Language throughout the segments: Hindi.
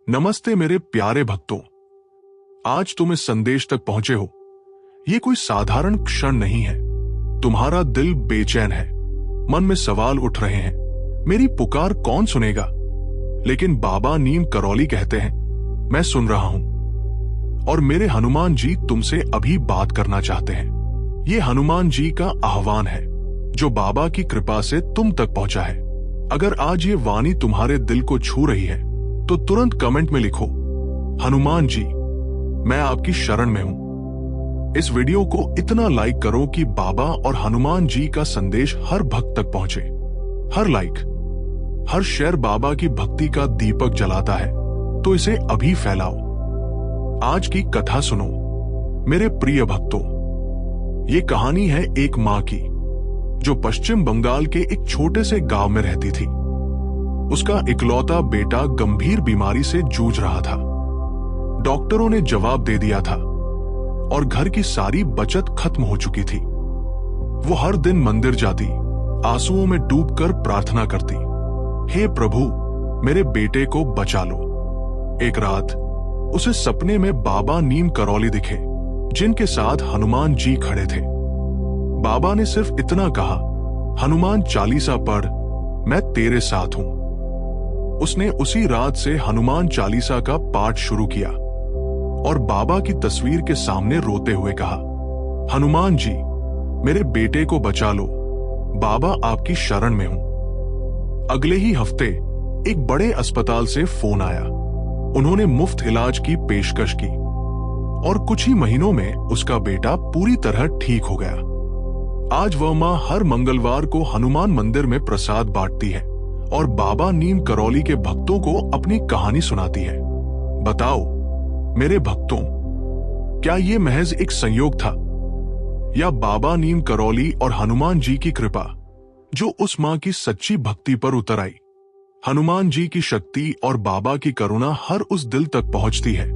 नमस्ते मेरे प्यारे भक्तों, आज तुम इस संदेश तक पहुंचे हो। ये कोई साधारण क्षण नहीं है। तुम्हारा दिल बेचैन है, मन में सवाल उठ रहे हैं, मेरी पुकार कौन सुनेगा। लेकिन बाबा नीम करौली कहते हैं, मैं सुन रहा हूं और मेरे हनुमान जी तुमसे अभी बात करना चाहते हैं। ये हनुमान जी का आह्वान है जो बाबा की कृपा से तुम तक पहुंचा है। अगर आज ये वाणी तुम्हारे दिल को छू रही है तो तुरंत कमेंट में लिखो, हनुमान जी मैं आपकी शरण में हूं। इस वीडियो को इतना लाइक करो कि बाबा और हनुमान जी का संदेश हर भक्त तक पहुंचे। हर लाइक, हर शेयर बाबा की भक्ति का दीपक जलाता है, तो इसे अभी फैलाओ। आज की कथा सुनो मेरे प्रिय भक्तों। ये कहानी है एक मां की जो पश्चिम बंगाल के एक छोटे से गांव में रहती थी। उसका इकलौता बेटा गंभीर बीमारी से जूझ रहा था। डॉक्टरों ने जवाब दे दिया था और घर की सारी बचत खत्म हो चुकी थी। वो हर दिन मंदिर जाती, आंसुओं में डूबकर प्रार्थना करती, हे प्रभु मेरे बेटे को बचा लो। एक रात उसे सपने में बाबा नीम करौली दिखे, जिनके साथ हनुमान जी खड़े थे। बाबा ने सिर्फ इतना कहा, हनुमान चालीसा पढ़, मैं तेरे साथ हूं। उसने उसी रात से हनुमान चालीसा का पाठ शुरू किया और बाबा की तस्वीर के सामने रोते हुए कहा, हनुमान जी मेरे बेटे को बचा लो, बाबा आपकी शरण में हूं। अगले ही हफ्ते एक बड़े अस्पताल से फोन आया। उन्होंने मुफ्त इलाज की पेशकश की और कुछ ही महीनों में उसका बेटा पूरी तरह ठीक हो गया। आज वह मां हर मंगलवार को हनुमान मंदिर में प्रसाद बांटती है और बाबा नीम करौली के भक्तों को अपनी कहानी सुनाती है। बताओ मेरे भक्तों, क्या ये महज एक संयोग था या बाबा नीम करौली और हनुमान जी की कृपा जो उस मां की सच्ची भक्ति पर उतर आई। हनुमान जी की शक्ति और बाबा की करुणा हर उस दिल तक पहुंचती है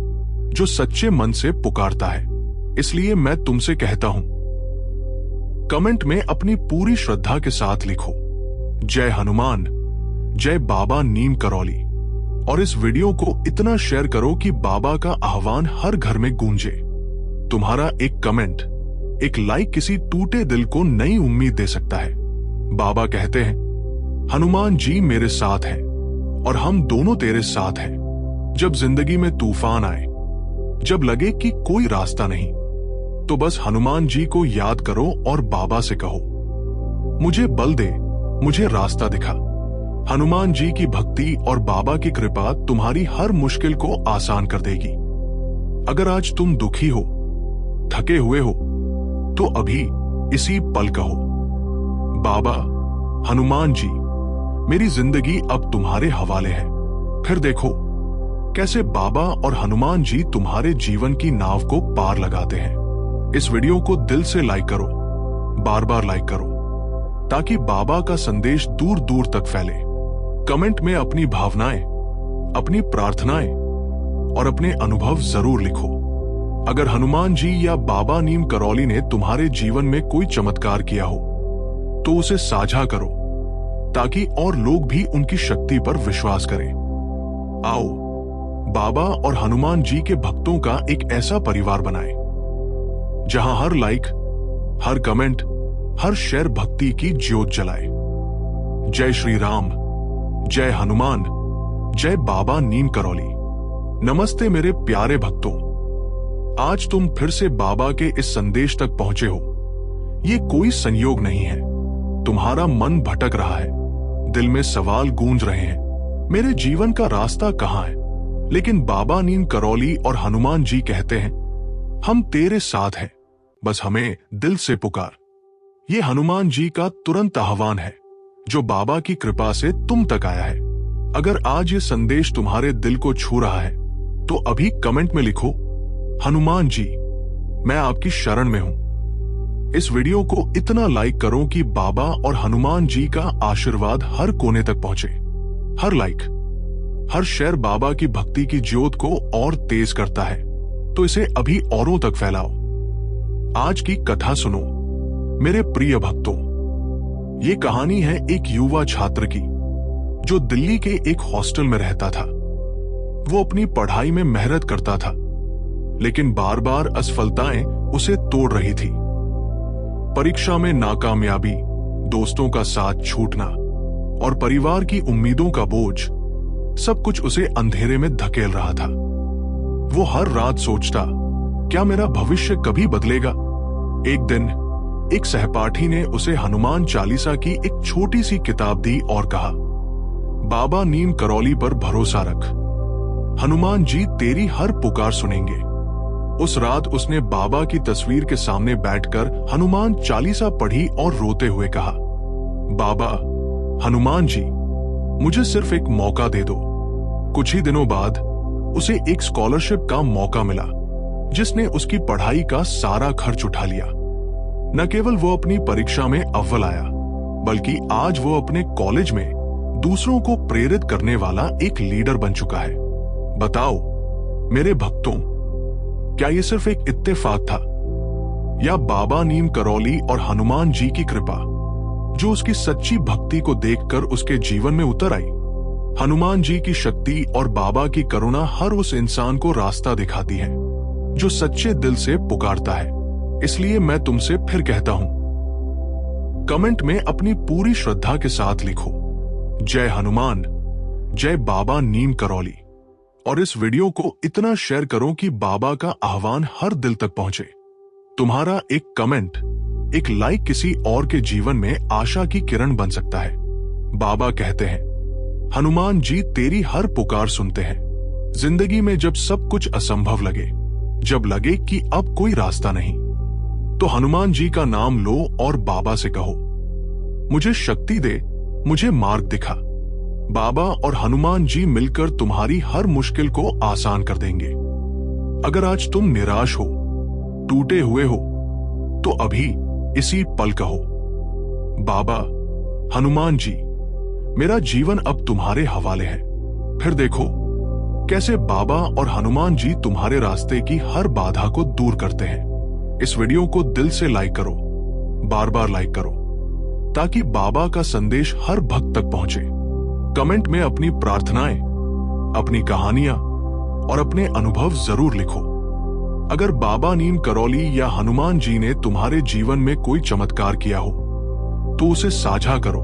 जो सच्चे मन से पुकारता है। इसलिए मैं तुमसे कहता हूं, कमेंट में अपनी पूरी श्रद्धा के साथ लिखो, जय हनुमान, जय बाबा नीम करौली। और इस वीडियो को इतना शेयर करो कि बाबा का आह्वान हर घर में गूंजे। तुम्हारा एक कमेंट, एक लाइक किसी टूटे दिल को नई उम्मीद दे सकता है। बाबा कहते हैं, हनुमान जी मेरे साथ हैं और हम दोनों तेरे साथ हैं। जब जिंदगी में तूफान आए, जब लगे कि कोई रास्ता नहीं, तो बस हनुमान जी को याद करो और बाबा से कहो, मुझे बल दे, मुझे रास्ता दिखा। हनुमान जी की भक्ति और बाबा की कृपा तुम्हारी हर मुश्किल को आसान कर देगी। अगर आज तुम दुखी हो, थके हुए हो, तो अभी इसी पल कहो, बाबा हनुमान जी मेरी जिंदगी अब तुम्हारे हवाले है। फिर देखो कैसे बाबा और हनुमान जी तुम्हारे जीवन की नाव को पार लगाते हैं। इस वीडियो को दिल से लाइक करो, बार बार लाइक करो, ताकि बाबा का संदेश दूर दूर तक फैले। कमेंट में अपनी भावनाएं, अपनी प्रार्थनाएं और अपने अनुभव जरूर लिखो। अगर हनुमान जी या बाबा नीम करौली ने तुम्हारे जीवन में कोई चमत्कार किया हो तो उसे साझा करो, ताकि और लोग भी उनकी शक्ति पर विश्वास करें। आओ बाबा और हनुमान जी के भक्तों का एक ऐसा परिवार बनाएं जहां हर लाइक, हर कमेंट, हर शेयर भक्ति की ज्योत जलाए। जय श्री राम, जय हनुमान, जय बाबा नीम करौली। नमस्ते मेरे प्यारे भक्तों, आज तुम फिर से बाबा के इस संदेश तक पहुंचे हो। ये कोई संयोग नहीं है। तुम्हारा मन भटक रहा है, दिल में सवाल गूंज रहे हैं, मेरे जीवन का रास्ता कहां है। लेकिन बाबा नीम करौली और हनुमान जी कहते हैं, हम तेरे साथ हैं, बस हमें दिल से पुकार। ये हनुमान जी का तुरंत आह्वान है जो बाबा की कृपा से तुम तक आया है। अगर आज ये संदेश तुम्हारे दिल को छू रहा है तो अभी कमेंट में लिखो, हनुमान जी मैं आपकी शरण में हूं। इस वीडियो को इतना लाइक करो कि बाबा और हनुमान जी का आशीर्वाद हर कोने तक पहुंचे। हर लाइक, हर शेयर बाबा की भक्ति की ज्योत को और तेज करता है, तो इसे अभी औरों तक फैलाओ। आज की कथा सुनो मेरे प्रिय भक्तों। ये कहानी है एक युवा छात्र की जो दिल्ली के एक हॉस्टल में रहता था। वो अपनी पढ़ाई में मेहनत करता था, लेकिन बार बार असफलताएं उसे तोड़ रही थी। परीक्षा में नाकामयाबी, दोस्तों का साथ छूटना और परिवार की उम्मीदों का बोझ सब कुछ उसे अंधेरे में धकेल रहा था। वो हर रात सोचता, क्या मेरा भविष्य कभी बदलेगा? एक दिन एक सहपाठी ने उसे हनुमान चालीसा की एक छोटी सी किताब दी और कहा, बाबा नीम करौली पर भरोसा रख, हनुमान जी तेरी हर पुकार सुनेंगे। उस रात उसने बाबा की तस्वीर के सामने बैठकर हनुमान चालीसा पढ़ी और रोते हुए कहा, बाबा, हनुमान जी, मुझे सिर्फ एक मौका दे दो। कुछ ही दिनों बाद उसे एक स्कॉलरशिप का मौका मिला, जिसने उसकी पढ़ाई का सारा खर्च उठा लिया। न केवल वो अपनी परीक्षा में अव्वल आया, बल्कि आज वो अपने कॉलेज में दूसरों को प्रेरित करने वाला एक लीडर बन चुका है। बताओ मेरे भक्तों, क्या ये सिर्फ एक इत्तेफाक था या बाबा नीम करौली और हनुमान जी की कृपा जो उसकी सच्ची भक्ति को देखकर उसके जीवन में उतर आई? हनुमान जी की शक्ति और बाबा की करुणा हर उस इंसान को रास्ता दिखाती है जो सच्चे दिल से पुकारता है। इसलिए मैं तुमसे फिर कहता हूं, कमेंट में अपनी पूरी श्रद्धा के साथ लिखो, जय हनुमान, जय बाबा नीम करौली। और इस वीडियो को इतना शेयर करो कि बाबा का आह्वान हर दिल तक पहुंचे। तुम्हारा एक कमेंट, एक लाइक किसी और के जीवन में आशा की किरण बन सकता है। बाबा कहते हैं, हनुमान जी तेरी हर पुकार सुनते हैं। जिंदगी में जब सब कुछ असंभव लगे, जब लगे कि अब कोई रास्ता नहीं, तो हनुमान जी का नाम लो और बाबा से कहो, मुझे शक्ति दे, मुझे मार्ग दिखा। बाबा और हनुमान जी मिलकर तुम्हारी हर मुश्किल को आसान कर देंगे। अगर आज तुम निराश हो, टूटे हुए हो, तो अभी इसी पल कहो, बाबा, हनुमान जी, मेरा जीवन अब तुम्हारे हवाले है। फिर देखो कैसे बाबा और हनुमान जी तुम्हारे रास्ते की हर बाधा को दूर करते हैं। इस वीडियो को दिल से लाइक करो, बार बार लाइक करो, ताकि बाबा का संदेश हर भक्त तक पहुंचे। कमेंट में अपनी प्रार्थनाएं, अपनी कहानियां और अपने अनुभव जरूर लिखो। अगर बाबा नीम करौली या हनुमान जी ने तुम्हारे जीवन में कोई चमत्कार किया हो, तो उसे साझा करो,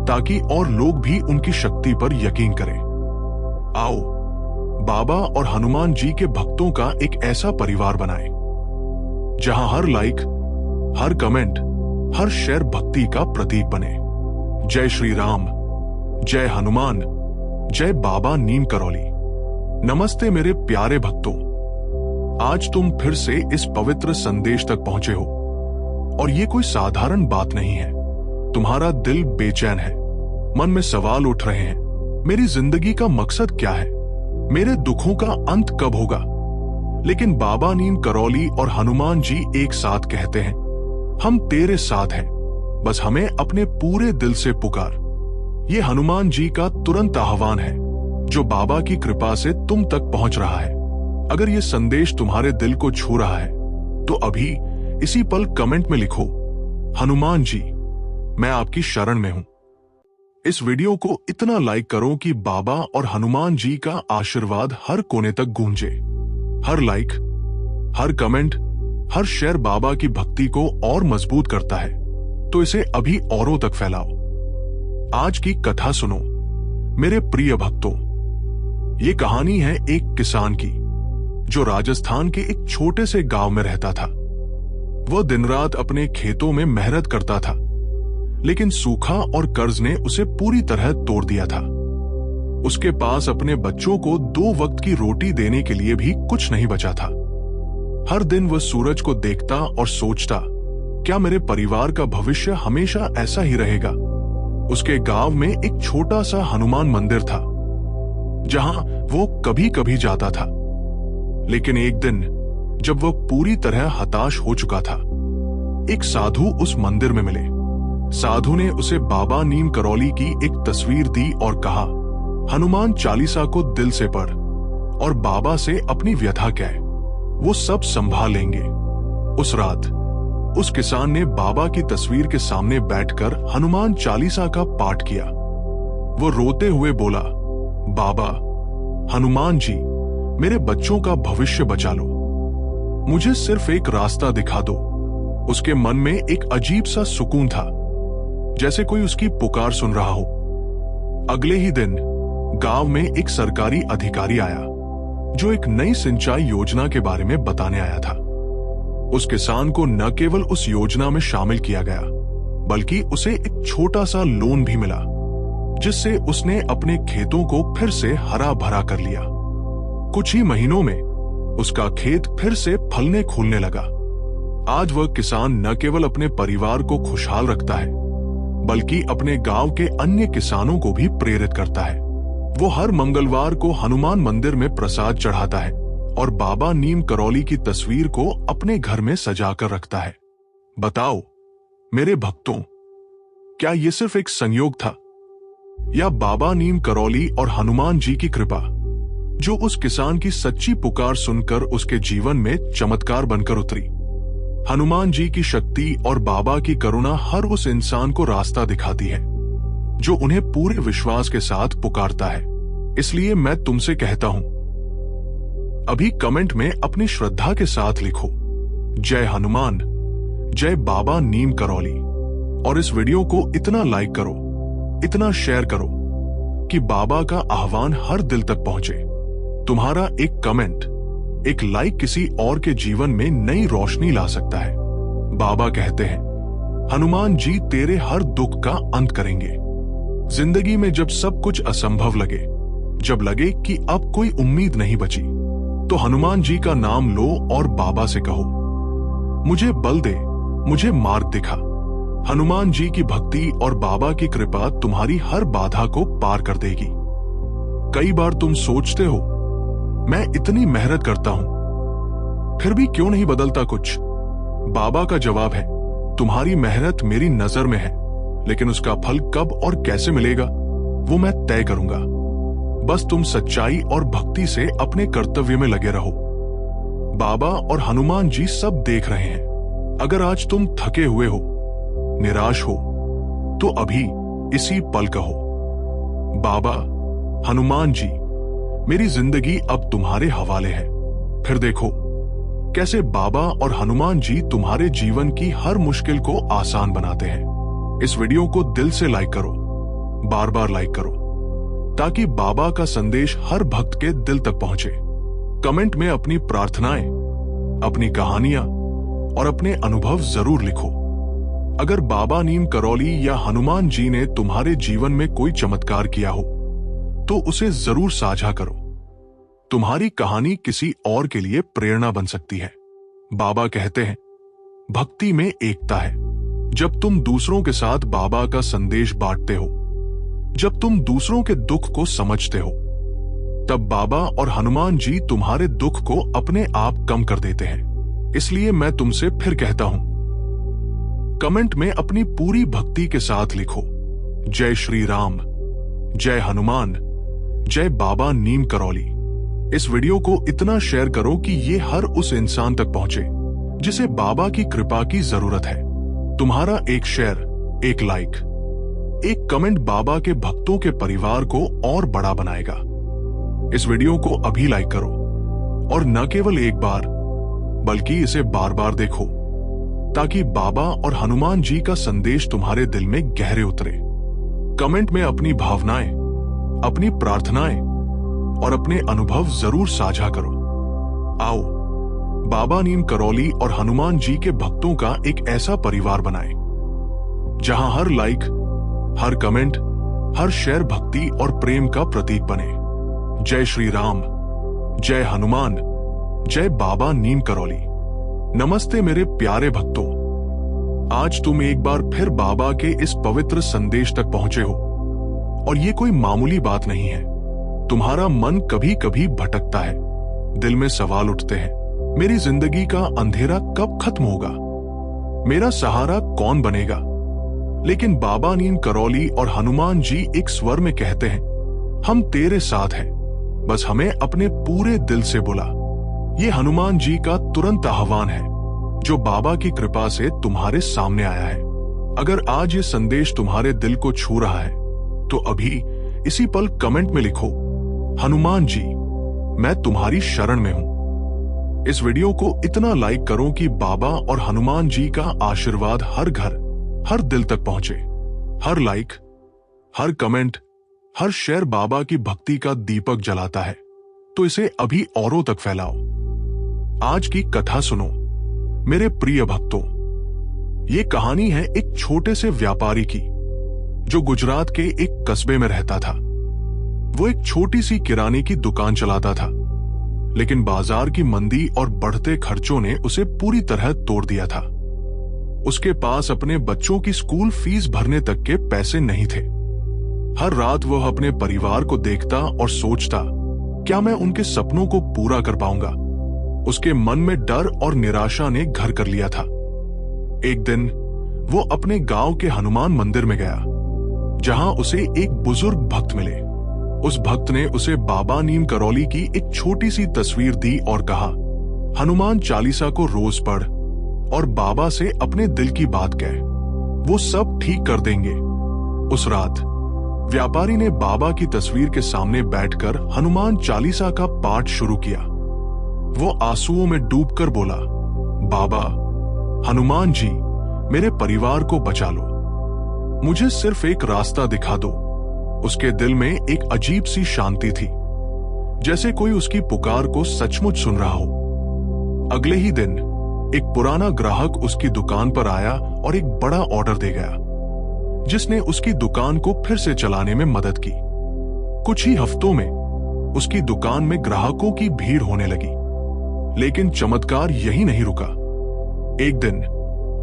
ताकि और लोग भी उनकी शक्ति पर यकीन करें। आओ बाबा और हनुमान जी के भक्तों का एक ऐसा परिवार बनाएं, जहां हर लाइक, हर कमेंट, हर शेयर भक्ति का प्रतीक बने। जय श्री राम, जय हनुमान, जय बाबा नीम करौली। नमस्ते मेरे प्यारे भक्तों, आज तुम फिर से इस पवित्र संदेश तक पहुंचे हो, और ये कोई साधारण बात नहीं है। तुम्हारा दिल बेचैन है, मन में सवाल उठ रहे हैं, मेरी जिंदगी का मकसद क्या है, मेरे दुखों का अंत कब होगा? लेकिन बाबा नीम करौली और हनुमान जी एक साथ कहते हैं, हम तेरे साथ हैं, बस हमें अपने पूरे दिल से पुकार। ये हनुमान जी का तुरंत आह्वान है, जो बाबा की कृपा से तुम तक पहुंच रहा है। अगर ये संदेश तुम्हारे दिल को छू रहा है, तो अभी इसी पल कमेंट में लिखो, हनुमान जी, मैं आपकी शरण में हूं। इस वीडियो को इतना लाइक करो कि बाबा और हनुमान जी का आशीर्वाद हर कोने तक गूंजे। हर लाइक, हर कमेंट, हर शेयर बाबा की भक्ति को और मजबूत करता है, तो इसे अभी औरों तक फैलाओ। आज की कथा सुनो मेरे प्रिय भक्तों। ये कहानी है एक किसान की, जो राजस्थान के एक छोटे से गांव में रहता था। वह दिन रात अपने खेतों में मेहनत करता था, लेकिन सूखा और कर्ज ने उसे पूरी तरह तोड़ दिया था। उसके पास अपने बच्चों को 2 वक्त की रोटी देने के लिए भी कुछ नहीं बचा था। हर दिन वह सूरज को देखता और सोचता, क्या मेरे परिवार का भविष्य हमेशा ऐसा ही रहेगा? उसके गांव में एक छोटा सा हनुमान मंदिर था, जहां वो कभी कभी जाता था। लेकिन एक दिन जब वह पूरी तरह हताश हो चुका था, एक साधु उस मंदिर में मिले। साधु ने उसे बाबा नीम करौली की एक तस्वीर दी और कहा, हनुमान चालीसा को दिल से पढ़ और बाबा से अपनी व्यथा कह, वो सब संभाल लेंगे। उस रात उस किसान ने बाबा की तस्वीर के सामने बैठकर हनुमान चालीसा का पाठ किया। वो रोते हुए बोला, बाबा, हनुमान जी, मेरे बच्चों का भविष्य बचा लो। मुझे सिर्फ एक रास्ता दिखा दो। उसके मन में एक अजीब सा सुकून था, जैसे कोई उसकी पुकार सुन रहा हो। अगले ही दिन गांव में एक सरकारी अधिकारी आया, जो एक नई सिंचाई योजना के बारे में बताने आया था। उस किसान को न केवल उस योजना में शामिल किया गया, बल्कि उसे एक छोटा सा लोन भी मिला, जिससे उसने अपने खेतों को फिर से हरा भरा कर लिया। कुछ ही महीनों में उसका खेत फिर से फलने फूलने लगा। आज वह किसान न केवल अपने परिवार को खुशहाल रखता है, बल्कि अपने गांव के अन्य किसानों को भी प्रेरित करता है। वो हर मंगलवार को हनुमान मंदिर में प्रसाद चढ़ाता है और बाबा नीम करौली की तस्वीर को अपने घर में सजाकर रखता है। बताओ मेरे भक्तों, क्या ये सिर्फ एक संयोग था, या बाबा नीम करौली और हनुमान जी की कृपा, जो उस किसान की सच्ची पुकार सुनकर उसके जीवन में चमत्कार बनकर उतरी? हनुमान जी की शक्ति और बाबा की करुणा हर उस इंसान को रास्ता दिखाती है, जो उन्हें पूरे विश्वास के साथ पुकारता है। इसलिए मैं तुमसे कहता हूं, अभी कमेंट में अपनी श्रद्धा के साथ लिखो, जय हनुमान, जय बाबा नीम करौली, और इस वीडियो को इतना लाइक करो, इतना शेयर करो कि बाबा का आह्वान हर दिल तक पहुंचे। तुम्हारा एक कमेंट, एक लाइक किसी और के जीवन में नई रोशनी ला सकता है। बाबा कहते हैं, हनुमान जी तेरे हर दुख का अंत करेंगे। जिंदगी में जब सब कुछ असंभव लगे, जब लगे कि अब कोई उम्मीद नहीं बची, तो हनुमान जी का नाम लो और बाबा से कहो, मुझे बल दे, मुझे मार्ग दिखा। हनुमान जी की भक्ति और बाबा की कृपा तुम्हारी हर बाधा को पार कर देगी। कई बार तुम सोचते हो, मैं इतनी मेहनत करता हूं, फिर भी क्यों नहीं बदलता कुछ? बाबा का जवाब है, तुम्हारी मेहनत मेरी नजर में है, लेकिन उसका फल कब और कैसे मिलेगा वो मैं तय करूंगा। बस तुम सच्चाई और भक्ति से अपने कर्तव्य में लगे रहो। बाबा और हनुमान जी सब देख रहे हैं। अगर आज तुम थके हुए हो, निराश हो, तो अभी इसी पल कहो, बाबा, हनुमान जी, मेरी जिंदगी अब तुम्हारे हवाले है। फिर देखो कैसे बाबा और हनुमान जी तुम्हारे जीवन की हर मुश्किल को आसान बनाते हैं। इस वीडियो को दिल से लाइक करो, बार बार लाइक करो, ताकि बाबा का संदेश हर भक्त के दिल तक पहुंचे। कमेंट में अपनी प्रार्थनाएं, अपनी कहानियां और अपने अनुभव जरूर लिखो। अगर बाबा नीम करौली या हनुमान जी ने तुम्हारे जीवन में कोई चमत्कार किया हो, तो उसे जरूर साझा करो। तुम्हारी कहानी किसी और के लिए प्रेरणा बन सकती है। बाबा कहते हैं, भक्ति में एकता है। जब तुम दूसरों के साथ बाबा का संदेश बांटते हो, जब तुम दूसरों के दुख को समझते हो, तब बाबा और हनुमान जी तुम्हारे दुख को अपने आप कम कर देते हैं। इसलिए मैं तुमसे फिर कहता हूं, कमेंट में अपनी पूरी भक्ति के साथ लिखो, जय श्री राम, जय हनुमान, जय बाबा नीम करौली। इस वीडियो को इतना शेयर करो कि ये हर उस इंसान तक पहुंचे जिसे बाबा की कृपा की जरूरत है। तुम्हारा एक शेयर, एक लाइक, एक कमेंट बाबा के भक्तों के परिवार को और बड़ा बनाएगा। इस वीडियो को अभी लाइक करो और न केवल एक बार, बल्कि इसे बार बार देखो, ताकि बाबा और हनुमान जी का संदेश तुम्हारे दिल में गहरे उतरे। कमेंट में अपनी भावनाएं, अपनी प्रार्थनाएं और अपने अनुभव जरूर साझा करो। आओ बाबा नीम करौली और हनुमान जी के भक्तों का एक ऐसा परिवार बनाएं, जहां हर लाइक, हर कमेंट, हर शेयर भक्ति और प्रेम का प्रतीक बने। जय श्री राम, जय हनुमान, जय बाबा नीम करौली। नमस्ते मेरे प्यारे भक्तों, आज तुम एक बार फिर बाबा के इस पवित्र संदेश तक पहुंचे हो, और ये कोई मामूली बात नहीं है। तुम्हारा मन कभी कभी भटकता है, दिल में सवाल उठते हैं, मेरी जिंदगी का अंधेरा कब खत्म होगा, मेरा सहारा कौन बनेगा? लेकिन बाबा नीम करौली और हनुमान जी एक स्वर में कहते हैं, हम तेरे साथ हैं, बस हमें अपने पूरे दिल से बुला। ये हनुमान जी का तुरंत आह्वान है, जो बाबा की कृपा से तुम्हारे सामने आया है। अगर आज ये संदेश तुम्हारे दिल को छू रहा है, तो अभी इसी पल कमेंट में लिखो, हनुमान जी मैं तुम्हारी शरण में हूं। इस वीडियो को इतना लाइक करो कि बाबा और हनुमान जी का आशीर्वाद हर घर, हर दिल तक पहुंचे। हर लाइक, हर कमेंट, हर शेयर बाबा की भक्ति का दीपक जलाता है, तो इसे अभी औरों तक फैलाओ। आज की कथा सुनो मेरे प्रिय भक्तों। ये कहानी है एक छोटे से व्यापारी की, जो गुजरात के एक कस्बे में रहता था। वो एक छोटी सी किराने की दुकान चलाता था, लेकिन बाजार की मंदी और बढ़ते खर्चों ने उसे पूरी तरह तोड़ दिया था। उसके पास अपने बच्चों की स्कूल फीस भरने तक के पैसे नहीं थे। हर रात वह अपने परिवार को देखता और सोचता, क्या मैं उनके सपनों को पूरा कर पाऊंगा? उसके मन में डर और निराशा ने घर कर लिया था। एक दिन वो अपने गांव के हनुमान मंदिर में गया, जहां उसे एक बुजुर्ग भक्त मिले। उस भक्त ने उसे बाबा नीम करौली की एक छोटी सी तस्वीर दी और कहा, हनुमान चालीसा को रोज पढ़ और बाबा से अपने दिल की बात कह, वो सब ठीक कर देंगे। उस रात व्यापारी ने बाबा की तस्वीर के सामने बैठकर हनुमान चालीसा का पाठ शुरू किया। वो आंसुओं में डूबकर बोला, बाबा, हनुमान जी, मेरे परिवार को बचा लो, मुझे सिर्फ एक रास्ता दिखा दो। उसके दिल में एक अजीब सी शांति थी, जैसे कोई उसकी पुकार को सचमुच सुन रहा हो। अगले ही दिन एक पुराना ग्राहक उसकी दुकान पर आया और एक बड़ा ऑर्डर दे गया, जिसने उसकी दुकान को फिर से चलाने में मदद की। कुछ ही हफ्तों में उसकी दुकान में ग्राहकों की भीड़ होने लगी। लेकिन चमत्कार यही नहीं रुका। एक दिन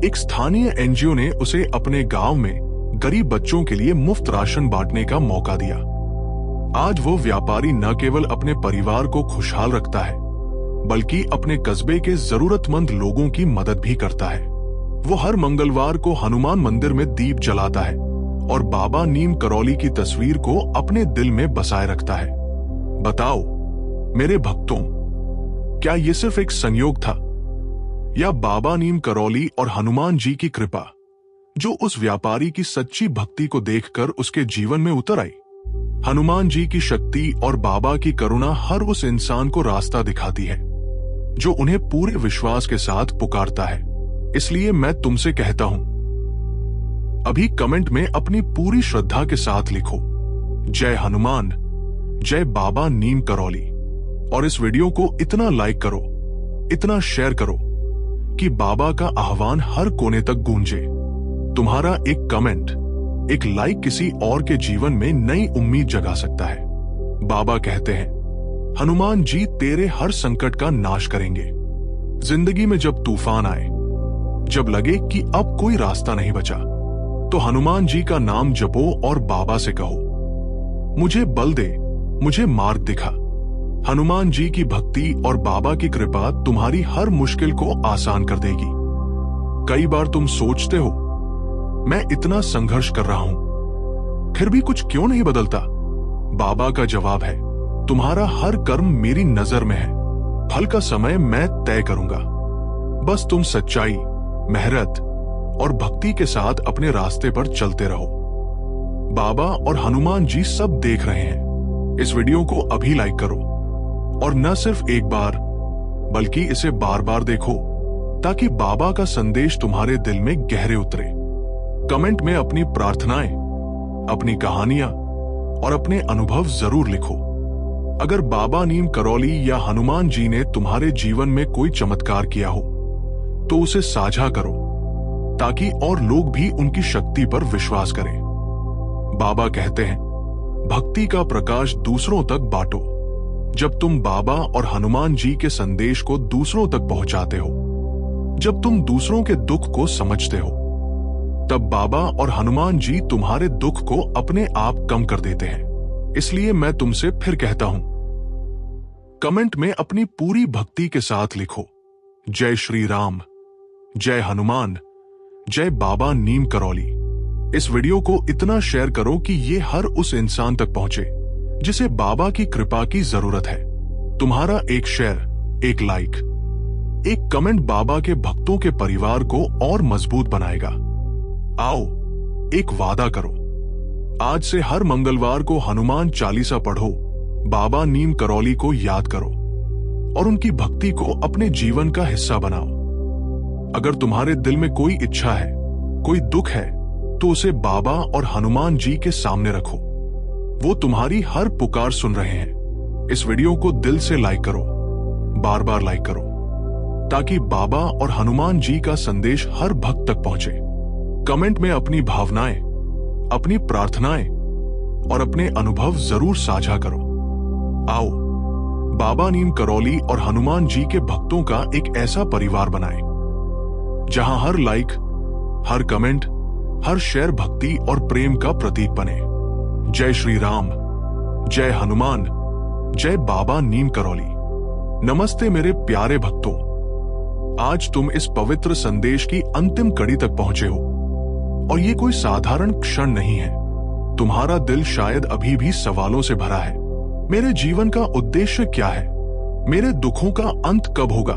एक स्थानीय एनजीओ ने उसे अपने गांव में गरीब बच्चों के लिए मुफ्त राशन बांटने का मौका दिया। आज वो व्यापारी न केवल अपने परिवार को खुशहाल रखता है, बल्कि अपने कस्बे के जरूरतमंद लोगों की मदद भी करता है। वो हर मंगलवार को हनुमान मंदिर में दीप जलाता है और बाबा नीम करौली की तस्वीर को अपने दिल में बसाए रखता है। बताओ मेरे भक्तों, क्या ये सिर्फ एक संयोग था, या बाबा नीम करौली और हनुमान जी की कृपा, जो उस व्यापारी की सच्ची भक्ति को देखकर उसके जीवन में उतर आई? हनुमान जी की शक्ति और बाबा की करुणा हर उस इंसान को रास्ता दिखाती है, जो उन्हें पूरे विश्वास के साथ पुकारता है। इसलिए मैं तुमसे कहता हूं, अभी कमेंट में अपनी पूरी श्रद्धा के साथ लिखो, जय हनुमान, जय बाबा नीम करौली। और इस वीडियो को इतना लाइक करो, इतना शेयर करो कि बाबा का आह्वान हर कोने तक गूंजे। तुम्हारा एक कमेंट, एक लाइक किसी और के जीवन में नई उम्मीद जगा सकता है। बाबा कहते हैं, हनुमान जी तेरे हर संकट का नाश करेंगे। जिंदगी में जब तूफान आए, जब लगे कि अब कोई रास्ता नहीं बचा, तो हनुमान जी का नाम जपो और बाबा से कहो, मुझे बल दे, मुझे मार्ग दिखा। हनुमान जी की भक्ति और बाबा की कृपा तुम्हारी हर मुश्किल को आसान कर देगी। कई बार तुम सोचते हो, मैं इतना संघर्ष कर रहा हूं, फिर भी कुछ क्यों नहीं बदलता? बाबा का जवाब है, तुम्हारा हर कर्म मेरी नजर में है, फल का समय मैं तय करूंगा। बस तुम सच्चाई, मेहनत और भक्ति के साथ अपने रास्ते पर चलते रहो। बाबा और हनुमान जी सब देख रहे हैं। इस वीडियो को अभी लाइक करो, और न सिर्फ एक बार, बल्कि इसे बार बार देखो, ताकि बाबा का संदेश तुम्हारे दिल में गहरे उतरे। कमेंट में अपनी प्रार्थनाएं, अपनी कहानियां और अपने अनुभव जरूर लिखो। अगर बाबा नीम करौली या हनुमान जी ने तुम्हारे जीवन में कोई चमत्कार किया हो, तो उसे साझा करो, ताकि और लोग भी उनकी शक्ति पर विश्वास करें। बाबा कहते हैं, भक्ति का प्रकाश दूसरों तक बांटो। जब तुम बाबा और हनुमान जी के संदेश को दूसरों तक पहुंचाते हो, जब तुम दूसरों के दुख को समझते हो, तब बाबा और हनुमान जी तुम्हारे दुख को अपने आप कम कर देते हैं। इसलिए मैं तुमसे फिर कहता हूं, कमेंट में अपनी पूरी भक्ति के साथ लिखो, जय श्री राम, जय हनुमान, जय बाबा नीम करौली। इस वीडियो को इतना शेयर करो कि ये हर उस इंसान तक पहुंचे जिसे बाबा की कृपा की जरूरत है। तुम्हारा एक शेयर, एक लाइक, एक कमेंट बाबा के भक्तों के परिवार को और मजबूत बनाएगा। आओ एक वादा करो, आज से हर मंगलवार को हनुमान चालीसा पढ़ो, बाबा नीम करौली को याद करो और उनकी भक्ति को अपने जीवन का हिस्सा बनाओ। अगर तुम्हारे दिल में कोई इच्छा है, कोई दुख है, तो उसे बाबा और हनुमान जी के सामने रखो। वो तुम्हारी हर पुकार सुन रहे हैं। इस वीडियो को दिल से लाइक करो, बार बार लाइक करो, ताकि बाबा और हनुमान जी का संदेश हर भक्त तक पहुंचे। कमेंट में अपनी भावनाएं, अपनी प्रार्थनाएं और अपने अनुभव जरूर साझा करो। आओ बाबा नीम करौली और हनुमान जी के भक्तों का एक ऐसा परिवार बनाएं, जहां हर लाइक, हर कमेंट, हर शेयर भक्ति और प्रेम का प्रतीक बने। जय श्री राम, जय हनुमान, जय बाबा नीम करौली। नमस्ते मेरे प्यारे भक्तों, आज तुम इस पवित्र संदेश की अंतिम कड़ी तक पहुंचे हो और ये कोई साधारण क्षण नहीं है। तुम्हारा दिल शायद अभी भी सवालों से भरा है। मेरे जीवन का उद्देश्य क्या है? मेरे दुखों का अंत कब होगा?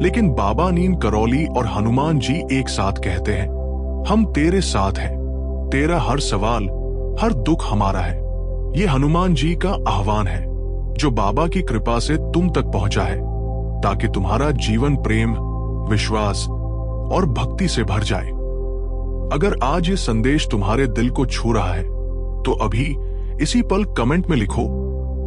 लेकिन बाबा नीम करौली और हनुमान जी एक साथ कहते हैं, हम तेरे साथ हैं। तेरा हर सवाल, हर दुख हमारा है। ये हनुमान जी का आह्वान है जो बाबा की कृपा से तुम तक पहुंचा है, ताकि तुम्हारा जीवन प्रेम, विश्वास और भक्ति से भर जाए। अगर आज ये संदेश तुम्हारे दिल को छू रहा है, तो अभी इसी पल कमेंट में लिखो,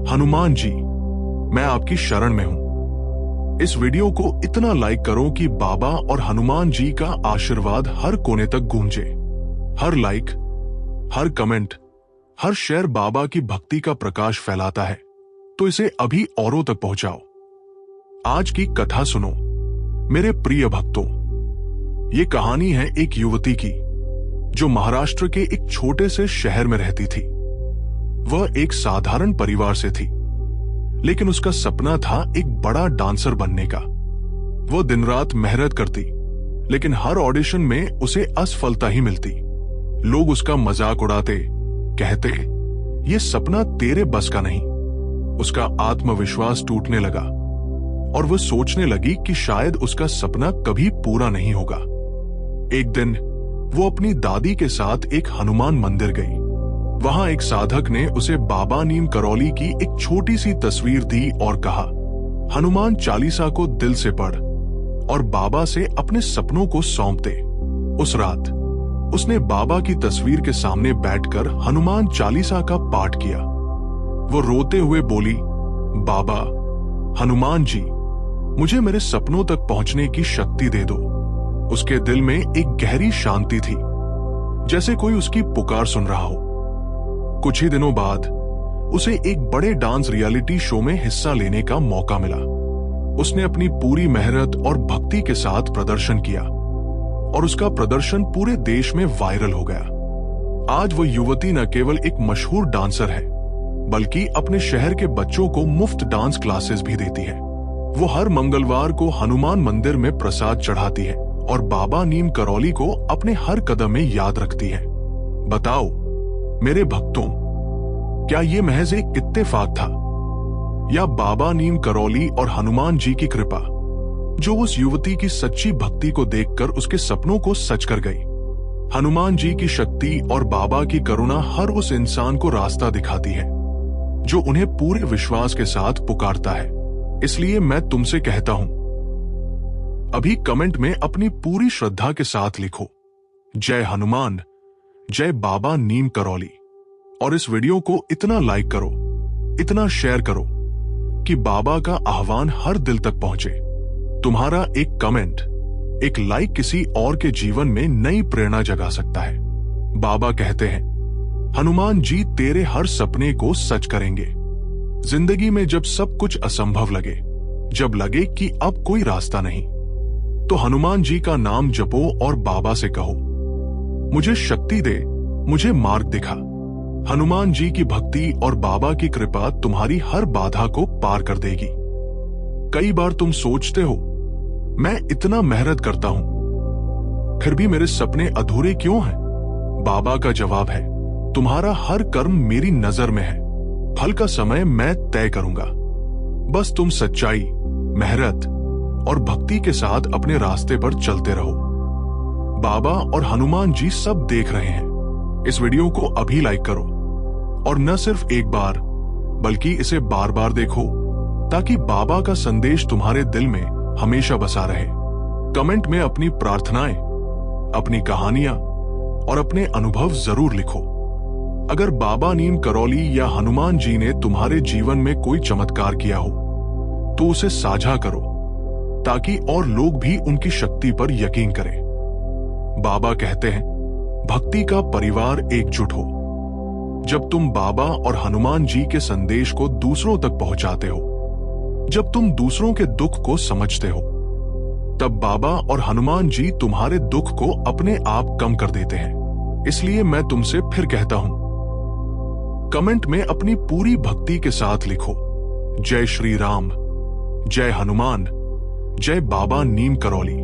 हनुमान जी, मैं आपकी शरण में हूं। इस वीडियो को इतना लाइक करो कि बाबा और हनुमान जी का आशीर्वाद हर कोने तक गूंजे। हर लाइक, हर कमेंट, हर शेयर बाबा की भक्ति का प्रकाश फैलाता है, तो इसे अभी औरों तक पहुंचाओ। आज की कथा सुनो मेरे प्रिय भक्तों। ये कहानी है एक युवती की जो महाराष्ट्र के एक छोटे से शहर में रहती थी। वह एक साधारण परिवार से थी, लेकिन उसका सपना था एक बड़ा डांसर बनने का। वो दिन रात मेहनत करती, लेकिन हर ऑडिशन में उसे असफलता ही मिलती। लोग उसका मजाक उड़ाते, कहते, ये सपना तेरे बस का नहीं। उसका आत्मविश्वास टूटने लगा और वह सोचने लगी कि शायद उसका सपना कभी पूरा नहीं होगा। एक दिन वो अपनी दादी के साथ एक हनुमान मंदिर गई। वहां एक साधक ने उसे बाबा नीम करौली की एक छोटी सी तस्वीर दी और कहा, हनुमान चालीसा को दिल से पढ़ और बाबा से अपने सपनों को सौंप दे। उस रात उसने बाबा की तस्वीर के सामने बैठकर हनुमान चालीसा का पाठ किया। वो रोते हुए बोली, बाबा, हनुमान जी, मुझे मेरे सपनों तक पहुंचने की शक्ति दे दो। उसके दिल में एक गहरी शांति थी, जैसे कोई उसकी पुकार सुन रहा हो। कुछ ही दिनों बाद उसे एक बड़े डांस रियलिटी शो में हिस्सा लेने का मौका मिला। उसने अपनी पूरी मेहनत और भक्ति के साथ प्रदर्शन किया और उसका प्रदर्शन पूरे देश में वायरल हो गया। आज वो युवती न केवल एक मशहूर डांसर है, बल्कि अपने शहर के बच्चों को मुफ्त डांस क्लासेस भी देती है। वो हर मंगलवार को हनुमान मंदिर में प्रसाद चढ़ाती है और बाबा नीम करौली को अपने हर कदम में याद रखती है। बताओ मेरे भक्तों, क्या ये महज एक इत्तेफाक था या बाबा नीम करौली और हनुमान जी की कृपा, जो उस युवती की सच्ची भक्ति को देखकर उसके सपनों को सच कर गई? हनुमान जी की शक्ति और बाबा की करुणा हर उस इंसान को रास्ता दिखाती है जो उन्हें पूरे विश्वास के साथ पुकारता है। इसलिए मैं तुमसे कहता हूं, अभी कमेंट में अपनी पूरी श्रद्धा के साथ लिखो, जय हनुमान, जय बाबा नीम करौली, और इस वीडियो को इतना लाइक करो, इतना शेयर करो कि बाबा का आह्वान हर दिल तक पहुंचे। तुम्हारा एक कमेंट, एक लाइक किसी और के जीवन में नई प्रेरणा जगा सकता है। बाबा कहते हैं, हनुमान जी तेरे हर सपने को सच करेंगे। जिंदगी में जब सब कुछ असंभव लगे, जब लगे कि अब कोई रास्ता नहीं, तो हनुमान जी का नाम जपो और बाबा से कहो, मुझे शक्ति दे, मुझे मार्ग दिखा। हनुमान जी की भक्ति और बाबा की कृपा तुम्हारी हर बाधा को पार कर देगी। कई बार तुम सोचते हो, मैं इतना मेहनत करता हूं, फिर भी मेरे सपने अधूरे क्यों हैं? बाबा का जवाब है, तुम्हारा हर कर्म मेरी नजर में है। फल का समय मैं तय करूंगा। बस तुम सच्चाई, मेहनत और भक्ति के साथ अपने रास्ते पर चलते रहो। बाबा और हनुमान जी सब देख रहे हैं। इस वीडियो को अभी लाइक करो और न सिर्फ एक बार बल्कि इसे बार बार देखो ताकि बाबा का संदेश तुम्हारे दिल में हमेशा बसा रहे। कमेंट में अपनी प्रार्थनाएं, अपनी कहानियां और अपने अनुभव जरूर लिखो। अगर बाबा नीम करौली या हनुमान जी ने तुम्हारे जीवन में कोई चमत्कार किया हो तो उसे साझा करो ताकि और लोग भी उनकी शक्ति पर यकीन करें। बाबा कहते हैं, भक्ति का परिवार एकजुट हो। जब तुम बाबा और हनुमान जी के संदेश को दूसरों तक पहुंचाते हो, जब तुम दूसरों के दुख को समझते हो, तब बाबा और हनुमान जी तुम्हारे दुख को अपने आप कम कर देते हैं। इसलिए मैं तुमसे फिर कहता हूं, कमेंट में अपनी पूरी भक्ति के साथ लिखो, जय श्री राम, जय हनुमान, जय बाबा नीम करौली।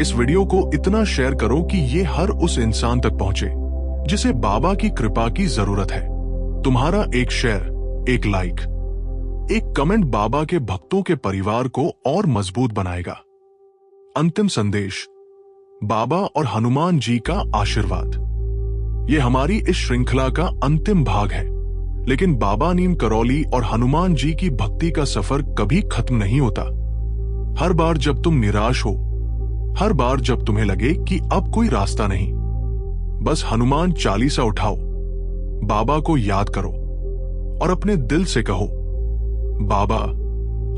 इस वीडियो को इतना शेयर करो कि ये हर उस इंसान तक पहुंचे जिसे बाबा की कृपा की जरूरत है। तुम्हारा एक शेयर, एक लाइक, एक कमेंट बाबा के भक्तों के परिवार को और मजबूत बनाएगा। अंतिम संदेश, बाबा और हनुमान जी का आशीर्वाद। यह हमारी इस श्रृंखला का अंतिम भाग है, लेकिन बाबा नीम करौली और हनुमान जी की भक्ति का सफर कभी खत्म नहीं होता। हर बार जब तुम निराश हो, हर बार जब तुम्हें लगे कि अब कोई रास्ता नहीं, बस हनुमान चालीसा उठाओ, बाबा को याद करो और अपने दिल से कहो, बाबा,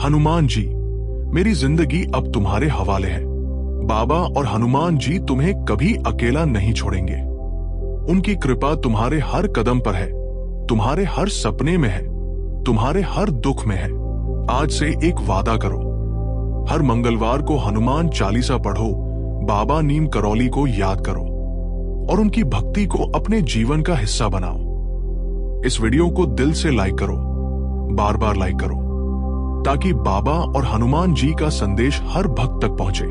हनुमान जी, मेरी जिंदगी अब तुम्हारे हवाले है। बाबा और हनुमान जी तुम्हें कभी अकेला नहीं छोड़ेंगे। उनकी कृपा तुम्हारे हर कदम पर है, तुम्हारे हर सपने में है, तुम्हारे हर दुख में है। आज से एक वादा करो, हर मंगलवार को हनुमान चालीसा पढ़ो, बाबा नीम करौली को याद करो और उनकी भक्ति को अपने जीवन का हिस्सा बनाओ। इस वीडियो को दिल से लाइक करो, बार बार लाइक करो, ताकि बाबा और हनुमान जी का संदेश हर भक्त तक पहुंचे।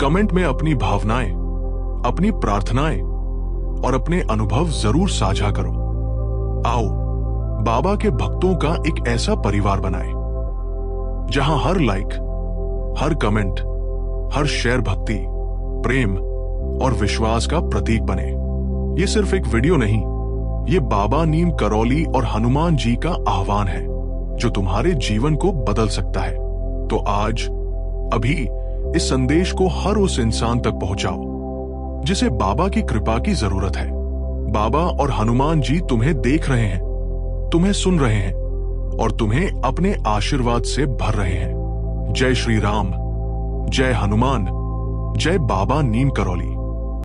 कमेंट में अपनी भावनाएं, अपनी प्रार्थनाएं और अपने अनुभव जरूर साझा करो। आओ बाबा के भक्तों का एक ऐसा परिवार बनाएं जहां हर लाइक, हर कमेंट, हर शेयर भक्ति, प्रेम और विश्वास का प्रतीक बने। ये सिर्फ एक वीडियो नहीं, ये बाबा नीम करौली और हनुमान जी का आह्वान है जो तुम्हारे जीवन को बदल सकता है। तो आज, अभी इस संदेश को हर उस इंसान तक पहुंचाओ जिसे बाबा की कृपा की जरूरत है। बाबा और हनुमान जी तुम्हें देख रहे हैं, तुम्हें सुन रहे हैं और तुम्हें अपने आशीर्वाद से भर रहे हैं। जय श्री राम, जय हनुमान, जय बाबा नीम करौली।